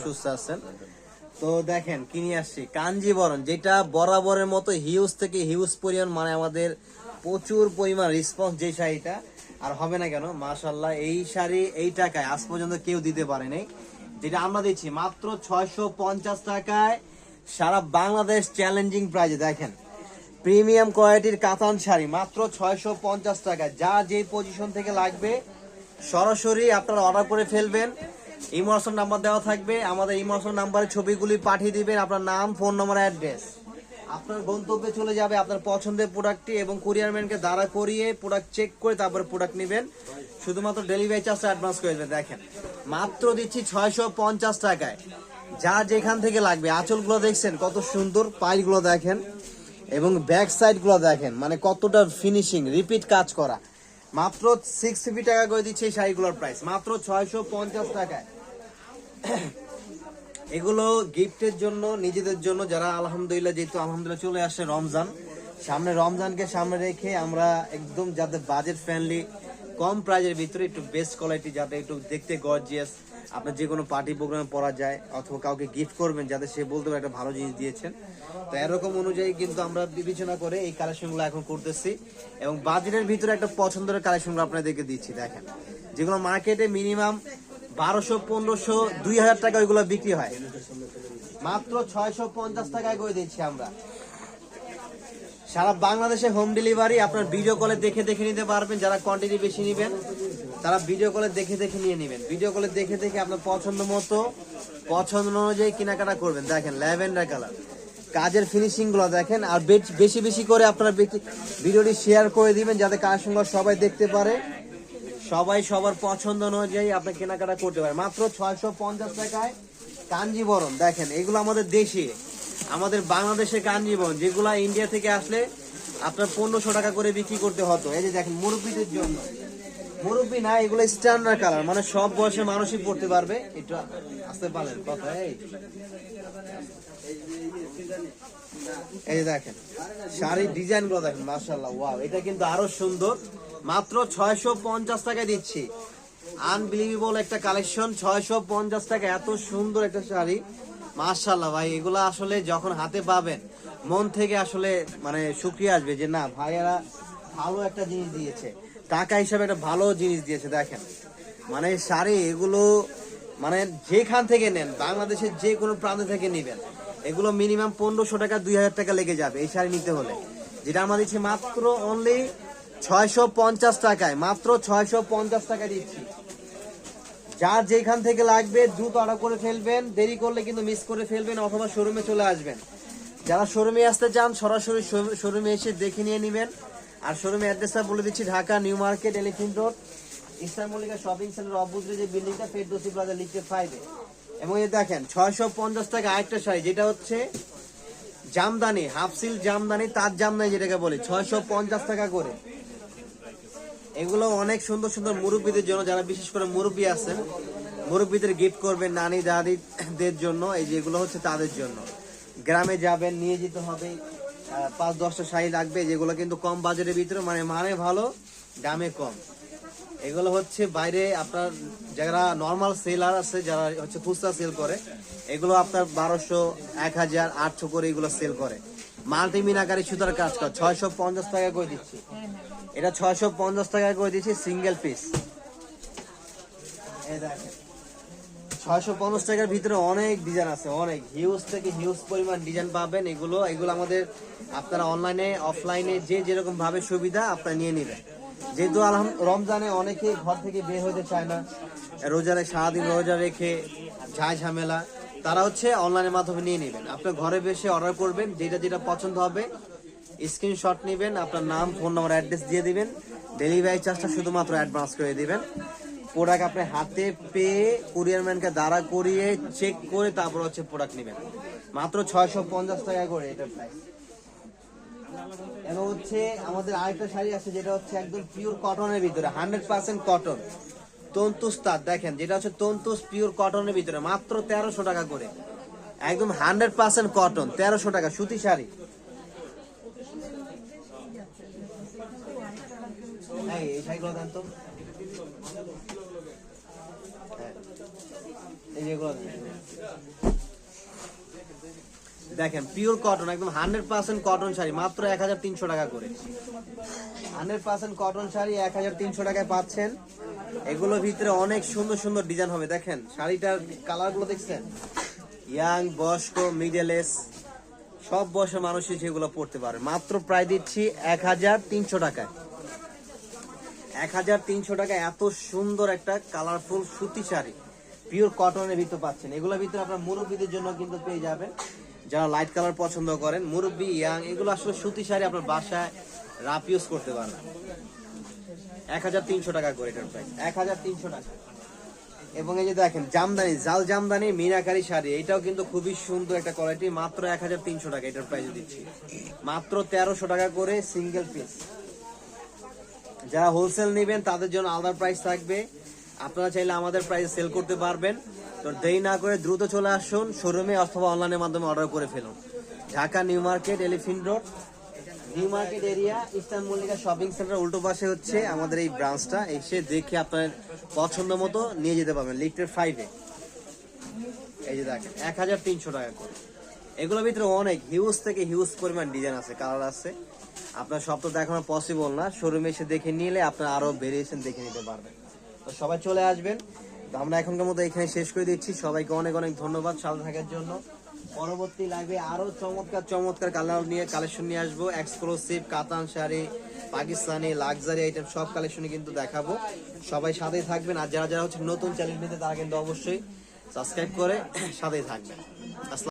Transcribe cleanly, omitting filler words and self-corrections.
সুস্থ আছেন। তো দেখেন কি নিয়ে আসছি, কাঞ্জিবরম, যেটা বরাবরের মতো হিউজ থেকে হিউজ পরিমাণ, মানে আমাদের প্রচুর পরিমাণ রেসপন্স যে শাড়িটা, আর হবে না কেন, মাশাআল্লাহ। এই শাড়ি এই টাকায় আজ পর্যন্ত কেউ দিতে পারে নাই, যেটা আমরা দিচ্ছি মাত্র 650 টাকায় সারা বাংলাদেশ চ্যালেঞ্জিং প্রাইজে। দেখেন প্রিমিয়াম কোয়ালিটির কাতান শাড়ি মাত্র 650 টাকা। যা যে পজিশন থেকে লাগবে সরাসরি আপনারা অর্ডার করে ফেলবেন। ইমোশন নাম্বার দেওয়া থাকবে, আমাদের ইমোশন নাম্বারে ছবিগুলি পাঠিয়ে দিবেন, আপনার নাম, ফোন নম্বর, অ্যাড্রেস, আপনার গন্তব্যে চলে যাবে আপনার পছন্দের প্রোডাক্টটি, এবং কুরিয়ারম্যানকে দাঁড়া করিয়ে প্রোডাক্ট চেক করে তারপরে প্রোডাক্ট নেবেন। শুধুমাত্র ডেলিভারি চার্জটা অ্যাডভান্স করে দেবেন। দেখেন মাত্র দিচ্ছি 650 টাকায়, যা যেখান থেকে লাগবে। আঁচলগুলো দেখছেন কত সুন্দর, পাইলগুলো দেখেন এবং ব্যাক সাইড গুলো দেখেন, মানে কতটা ফিনিশিং, রিপিট কাজ করা। মাত্র 650 টাকা করে দিচ্ছে এই শাড়িগুলোর প্রাইস, মাত্র 650 টাকায়। এগুলো গিফটের জন্য, নিজেদের জন্য, যারা আলহামদুলিল্লাহ, যেহেতু আলহামদুলিল্লাহ চলে আসছে রমজান, সামনে রমজানকে সামনে রেখে আমরা একদম যাতে বাজেট ফ্রেন্ডলি, কম প্রাইজের ভিতরে একটু বেস্ট কোয়ালিটি, যাতে একটু দেখতে গর্জিয়াস, আপনার যে কোনো পার্টি প্রোগ্রামে পরা যায়, অথবা কাউকে গিফট করবেন যাতে সে বলতে পারে একটা ভালো জিনিস দিয়েছেন। তো এরকম অনুযায়ী কিন্তু আমরা বিবেচনা করে এই কালেকশনগুলো এখন করতেছি, এবং বাজেটের ভিতরে একটা পছন্দের কালেকশনগুলো আপনাদেরকে দিচ্ছি। দেখেন যেগুলো মার্কেটে মিনিমাম 1200, 1500, 2000 টাকা ওইগুলো বিক্রি হয়, মাত্র 650 টাকায় করে দিচ্ছি আমরা। সারা বাংলাদেশে হোম ডেলিভারি, আপনার ভিডিও কলে দেখে দেখে নিতে পারবেন। যারা কোয়ান্টিটি বেশি নেবেন তারা ভিডিও কলে দেখে দেখে নিয়ে নেবেন, ভিডিও কলে দেখে দেখে আপনার পছন্দ মতো, পছন্দ অনুযায়ী কেনাকাটা করবেন। দেখেন ল্যাভেন্ডার কালার, কাজের ফিনিশিং গুলো দেখেন। আর বেশি বেশি করে আপনারা ভিডিওটি শেয়ার করে দিবেন, যাতে কালেকশনগুলো সবাই দেখতে পারে, সবাই সবার পছন্দ অনুযায়ী আপনার কেনাকাটা করতে পারে। মাত্র 650 টাকায় কাঞ্জিবরম। দেখেন এগুলো আমাদের দেশি, আমাদের বাংলাদেশের কাঞ্জিবরম, যেগুলো ইন্ডিয়া থেকে আসলে আপনার 1500 টাকা করে বিক্রি করতে হতো। এই যে দেখেন মুরব্বীদের জন্য, মুরব্বী না, এগুলো স্ট্যান্ডার্ড কালার, মানে সব বয়সের মানুষই পড়তে পারবে। একটু আসতে পারেন কথা। এই যে দেখেন শাড়ির ডিজাইন গুলো দেখেন, মাশাআল্লাহ, ওয়াও, এটা কিন্তু আরো সুন্দর। মাত্র 650 টাকায় দিচ্ছি, আনবিলিভেবল একটা কালেকশন। 650 টাকা এত সুন্দর একটা শাড়ি, মাশাআল্লাহ ভাই। এগুলো আসলে যখন হাতে পাবেন মন থেকে আসলে মানে শুকিয়ে আসবে যে না ভাইয়ারা ভালো একটা জিনিস দিয়েছে, টাকা হিসাবে একটা ভালো জিনিস দিয়েছে। দেখেন মানে শাড়ি এগুলো, মানে যেখান থেকে নেন, বাংলাদেশের যে কোনো প্রান্ত থেকে নেবেন, এগুলো মিনিমাম 1500 টাকা, 2000 টাকা লেগে যাবে এই শাড়ি নিতে হলে, যেটা আমরা দিচ্ছি মাত্র অনলি 650 টাকায়, মাত্র 650 টাকা দিচ্ছি। যার যেখান থেকে লাগবে দ্রুত অর্ডার করে ফেলবেন, দেরি করলে কিন্তু মিস করে ফেলবেন, অথবা শোরুমে চলে আসবেন। যারা শোরুমে আসতে চান সরাসরি শোরুমে এসে দেখে নিয়ে নেবেন। আর শোরুমে অ্যাড্রেসটা বলে দিচ্ছি, Dhaka new market, elephant road, Easter Mallika shopping centre অপোজিটে যে বিল্ডিংটা, ফেরদৌসি প্লাজা লিখতে 5-এ। এবং এই দেখেন 650 টাকা আরেকটা শাড়ি, যেটা হচ্ছে জামদানি, হাফ সিল্ক জামদানি, তার জামদানি যেটাকে বলি, 650 টাকা করে। এগুলো অনেক সুন্দর সুন্দর মুরব্বীদের জন্য, যারা বিশেষ করে মুরব্বী আছেন, মুরব্বীদের গিফট করবেন, নানি দাদিদের জন্য। এই যেগুলো হচ্ছে তাদের জন্য, গ্রামে যাবেন নিয়ে যেতে হবে, 5-10টা শাড়ি লাগবে, যেগুলো কিন্তু কম বাজেটের ভিতরে, মানে ভালো, দামে কম। এগুলো হচ্ছে বাইরে আপনার যারা নর্মাল সেলার আছে, যারা হচ্ছে খুচরা সেল করে, এগুলো আপনার 1200, 1000, 800 করে এগুলো সেল করে। মাল্টি মিনাকারি সুতার কাজ কর, 650 টাকা করে দিচ্ছি। এটা 650 টাকা করে দিচ্ছি সিঙ্গেল পিস। এই দেখেন 650 টাকার ভিতরে অনেক ডিজাইন আছে, অনেক হিউজ থেকে হিউজ পরিমাণ ডিজাইন পাবেন। এগুলো আমাদের আপনারা অনলাইনে অফলাইনে যে যেরকম ভাবে সুবিধা আপনারা নিয়ে নেবেন। যেহেতু রমজানে অনেকে ঘর থেকে বের হতে চায় না, রোজারে সারাদিন রোজা রেখে ঝামেলা, তারা হচ্ছে অনলাইনের মাধ্যমে নিয়ে নেবেন। আপনার ঘরে বসে অর্ডার করবেন, যেটা যেটা পছন্দ হবে স্ক্রিনশট নেবেন, আপনার নাম, ফোন নাম্বার, অ্যাড্রেস দিয়ে দিবেন, ডেলিভারি চার্জটা শুধুমাত্র অ্যাডভান্স করে দিবেন। প্রোডাক্ট আপনি হাতে পেয়ে কুরিয়ারম্যানকে দাঁড়া করিয়ে চেক করে তারপর হচ্ছে প্রোডাক্ট নেবেন। মাত্র 650 টাকা করে এটার প্রাইস। এবং হচ্ছে আমাদের আরেকটা শাড়ি আছে, যেটা হচ্ছে একদম পিওর কটনের ভিতরে, 100% কটন, তন্তুস তাঁত। দেখেন যেটা হচ্ছে তন্তুস পিওর কটনের ভিতরে, মাত্র 1300 টাকা করে, একদম 100% কটন, 1300 টাকা সুতি শাড়ি। এই শাড়িগুলো দেন তো। এই যেগুলো দেখেন পিওর কটন, একদম 100% কটন শাড়ি, মাত্র 1300 টাকা করে। 100% কটন শাড়ি 1300 টাকায় পাচ্ছেন। এগুলোর ভিতরে অনেক সুন্দর সুন্দর ডিজাইন হবে। দেখেন শাড়িটার কালার গুলো দেখছেন, ইয়াং, বয়স্ক, মিডল এজ সব বয়সের মানুষই যেগুলো পড়তে পারে। মাত্র প্রায় দিচ্ছি 1300 টাকায়। 1300 টাকা এত সুন্দর একটা কালারফুল সুতি শাড়ি পিওর কটনের ভিতরে পাচ্ছেন। এগুলোর ভিতরে আপনার মুরব্বীদের জন্য কিন্তু পেয়ে যাবেন, যারা লাইট কালার পছন্দ করেন, মুরব্বী, ইয়াং, এগুলো আসলে সুতি শাড়ি আপনার বাসায় রাফ ইউজ করতে পারবেন। 1300 টাকা করে এটার প্রাইস, 1300 টাকা। এবং এই যে দেখেন জামদানি, জাল জামদানি মিনাকারি শাড়ি, এটাও কিন্তু খুবই সুন্দর একটা কোয়ালিটি, মাত্র 1300 টাকা এটার প্রাইস দিচ্ছি। মাত্র 1300 টাকা করে সিঙ্গেল পিস। যারা হোলসেল নেবেন তাদের জন্য আলাদা প্রাইস থাকবে, আপনারা চাইলে আমাদের প্রাইসে সেল করতে পারবেন। তো দেরি না করে দ্রুত চলে আসুন শোরুমে অথবা অনলাইনের মাধ্যমে অর্ডার করে ফেলুন। Dhaka new market, elephant road, new market area, eastern Mallika shopping centre উল্টো পাশে হচ্ছে আমাদের এই ব্রাঞ্চটা। এসে দেখে আপনার পছন্দ মতো নিয়ে যেতে পারবেন। লিফটের 5-এ এই যে দেখেন 1300 টাকা করে। এগুলোর ভিতরে অনেক হিউজ থেকে হিউজ পরিমাণ ডিজাইন আছে, কালার আছে। আপনার সব তো দেখানো পসিবল না, শোরুমে এসে দেখে নিলে আপনার আরো ভেরিয়েশন দেখে নিতে পারবেন। তো সবাই চলে আসবেন। তো আমরা এখনকার মতো এখানে শেষ করে দিচ্ছি। সবাইকে অনেক অনেক ধন্যবাদ সাথে থাকার জন্য। পরবর্তী লাইভে আরো চমৎকার চমৎকার কালার নিয়ে কালেকশন নিয়ে আসবো। এক্সক্লুসিভ কাতান শাড়ি, পাকিস্তানি লাক্সারি আইটেম সব কালেকশনই কিন্তু দেখাবো। সবাই সাথেই থাকবেন। আর যারা যারা হচ্ছে নতুন চ্যানেল নিতে তারা কিন্তু অবশ্যই সাবস্ক্রাইব করে সাথেই থাকবেন।